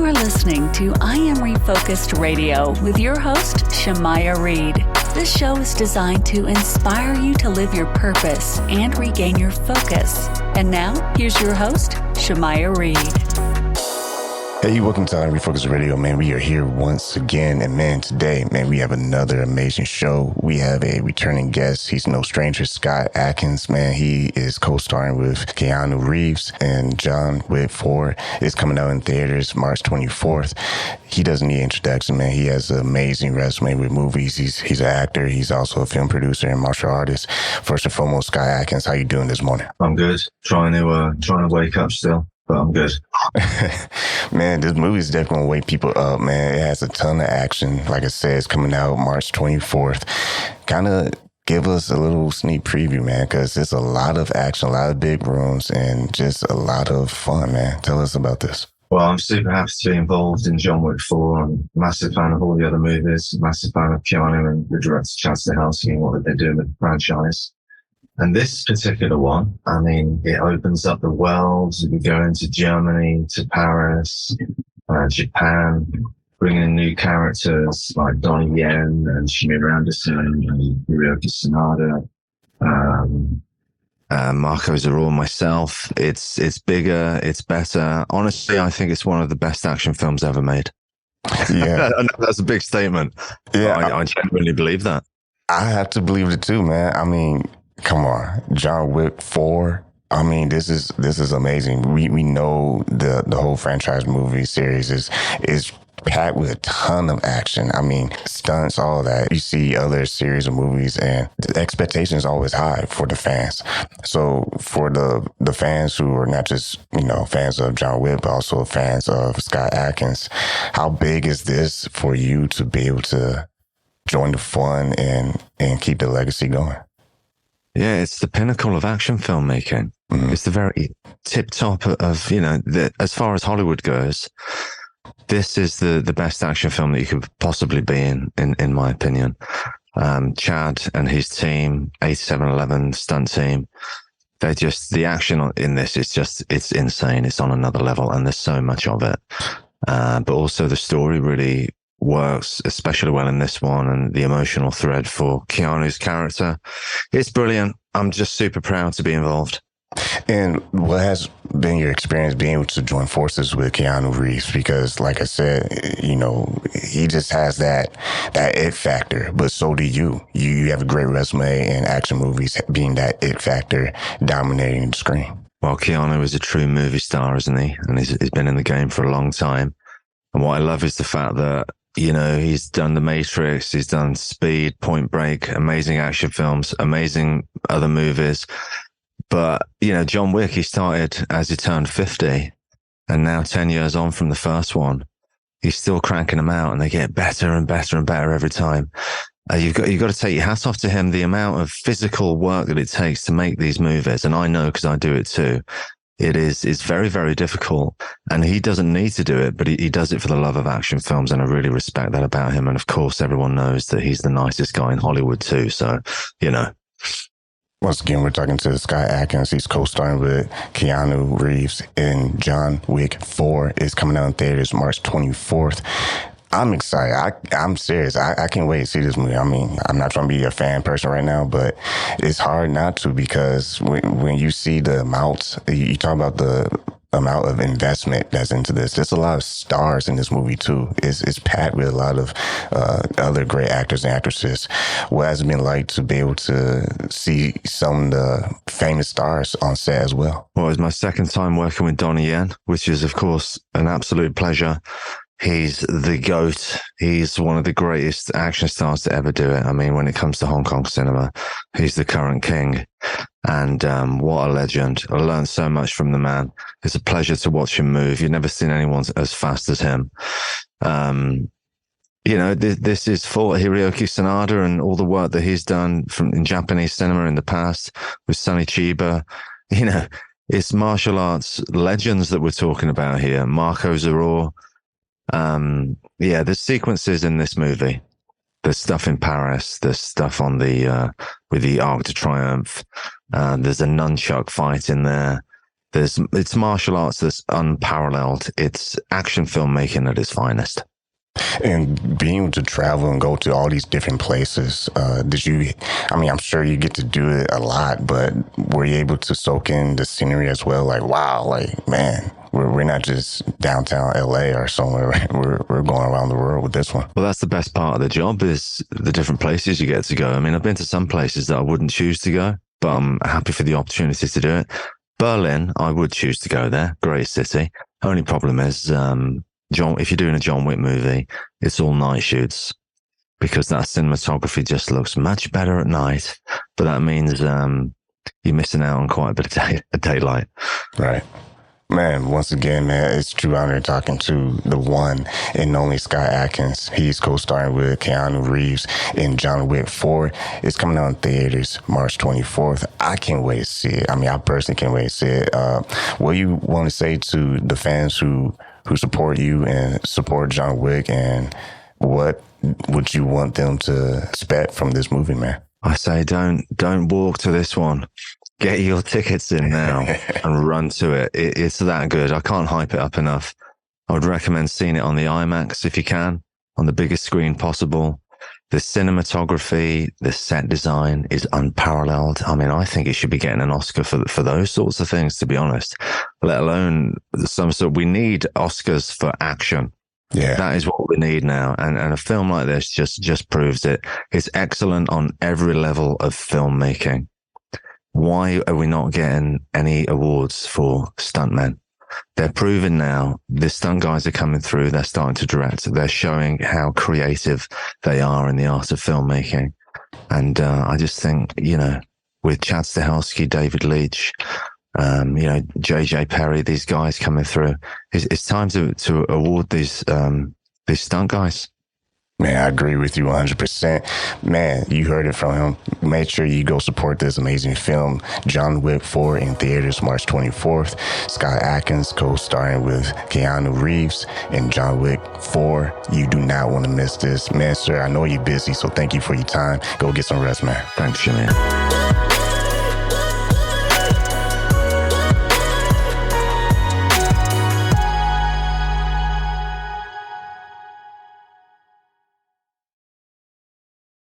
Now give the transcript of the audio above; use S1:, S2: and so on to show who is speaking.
S1: are listening to I Am Refocused Radio with your host, Shamaya Reed. This show is designed to inspire you to live your purpose and regain your focus. And now, here's your host, Shamaya Reed.
S2: Hey, welcome to Refocus Radio, man. We are here once again, and man, today, man, we have another amazing show. We have a returning guest. He's no stranger, Scott Adkins, man. He is co-starring with Keanu Reeves, and John Wick 4 is coming out in theaters March 24th. He doesn't need introduction, man. He has an amazing resume with movies. He's an actor. He's also a film producer and martial artist. First and foremost, Scott Adkins, how you doing this morning?
S3: I'm good. Trying to wake up still. But I'm good.
S2: Man, this movie is definitely going to wake people up, man. It has a ton of action. Like I said, it's coming out March 24th. Kind of give us a little sneak preview, man, because it's a lot of action, a lot of big rooms, and just a lot of fun, man. Tell us about this.
S3: Well, I'm super happy to be involved in John Wick 4. I'm a massive fan of all the other movies, massive fan of Keanu and the director Stahelski and what they're doing with the franchise. And this particular one, I mean, it opens up the world. We go into Germany, to Paris, Japan, bringing in new characters like Donnie Yen and Shamir Anderson and Hiroki Sanada,
S4: Marco Zaror, myself. It's bigger, it's better. Honestly, I think it's one of the best action films ever made.
S2: Yeah.
S4: I know that's a big statement.
S2: Yeah,
S4: I genuinely believe that.
S2: I have to believe it too, man. I mean, come on, John Wick 4. I mean, this is amazing. We know the whole franchise movie series is packed with a ton of action. I mean, stunts, all that. You see other series of movies, and the expectation is always high for the fans. So for the fans who are not just, fans of John Wick, but also fans of Scott Adkins, how big is this for you to be able to join the fun and keep the legacy going?
S4: Yeah, it's the pinnacle of action filmmaking. Mm-hmm. It's the very tip top of, as far as Hollywood goes, this is the best action film that you could possibly be in my opinion. Chad and his team, 8711 stunt team, the action in this is it's insane. It's on another level, and there's so much of it. But also the story really works especially well in this one, and the emotional thread for Keanu's character, it's brilliant. I'm just super proud to be involved.
S2: And what has been your experience being able to join forces with Keanu Reeves? Because like I said, he just has that it factor, but so do you. You have a great resume in action movies, being that it factor dominating the screen.
S4: Well, Keanu is a true movie star, isn't he? And he's been in the game for a long time. And what I love is the fact that he's done The Matrix, he's done Speed, Point Break, amazing action films, amazing other movies. But, John Wick, he started as he turned 50, and now 10 years on from the first one, he's still cranking them out, and they get better and better and better every time. You've got to take your hat off to him, the amount of physical work that it takes to make these movies. And I know because I do it too. It's very, very difficult, and he doesn't need to do it, but he does it for the love of action films, and I really respect that about him. And of course, everyone knows that he's the nicest guy in Hollywood too, so,
S2: Once again, we're talking to Scott Adkins. He's co-starring with Keanu Reeves in John Wick 4. It's coming out in theaters March 24th. I'm excited. I'm serious. I can't wait to see this movie. I mean, I'm not trying to be a fan person right now, but it's hard not to, because when you see the amounts, you talk about the amount of investment that's into this. There's a lot of stars in this movie too. It's packed with a lot of other great actors and actresses. What has it been like to be able to see some of the famous stars on set as well?
S4: Well, it's my second time working with Donnie Yen, which is, of course, an absolute pleasure. He's the GOAT. He's one of the greatest action stars to ever do it. I mean, when it comes to Hong Kong cinema, he's the current king. And what a legend. I learned so much from the man. It's a pleasure to watch him move. You've never seen anyone as fast as him. This is for Hiroki Sanada and all the work that he's done in Japanese cinema in the past with Sonny Chiba. It's martial arts legends that we're talking about here. Marco Zaror. There's sequences in this movie. There's stuff in Paris. There's stuff on with the Arc de Triomphe. There's a nunchuck fight in there. It's martial arts that's unparalleled. It's action filmmaking at its finest.
S2: And being able to travel and go to all these different places, I'm sure you get to do it a lot, but were you able to soak in the scenery as well? Like, wow, like, man, we're not just downtown LA or somewhere, right? We're going around the world with this one.
S4: Well, that's the best part of the job, is the different places you get to go. I mean, I've been to some places that I wouldn't choose to go, but I'm happy for the opportunity to do it. Berlin, I would choose to go there. Great city. Only problem is, if you're doing a John Wick movie, it's all night shoots, because that cinematography just looks much better at night. But that means you're missing out on quite a bit of daylight.
S2: Right. Man, once again, man, it's a true honor talking to the one and only Scott Adkins. He's co-starring with Keanu Reeves in John Wick 4. It's coming out in theaters March 24th. I can't wait to see it. I mean, I personally can't wait to see it. What do you want to say to the fans who support you and support John Wick, and what would you want them to expect from this movie, man?
S4: I say don't walk to this one. Get your tickets in now and run to it. It's that good. I can't hype it up enough. I would recommend seeing it on the IMAX if you can, on the biggest screen possible. The cinematography, the set design is unparalleled. I mean, I think it should be getting an Oscar for those sorts of things, to be honest, let alone some sort. We need Oscars for action. Yeah, that is what we need now. And a film like this just proves it. It's excellent on every level of filmmaking. Why are we not getting any awards for stuntmen? They're proving now. The stunt guys are coming through. They're starting to direct. They're showing how creative they are in the art of filmmaking. And I just think, with Chad Stahelski, David Leitch, JJ Perry, these guys coming through, it's time to award these stunt guys.
S2: Man, I agree with you 100%. Man, you heard it from him. Make sure you go support this amazing film, John Wick 4, in theaters March 24th. Scott Adkins co-starring with Keanu Reeves in John Wick 4. You do not want to miss this. Man, sir, I know you're busy, so thank you for your time. Go get some rest, man.
S4: Thanks, Jimmy.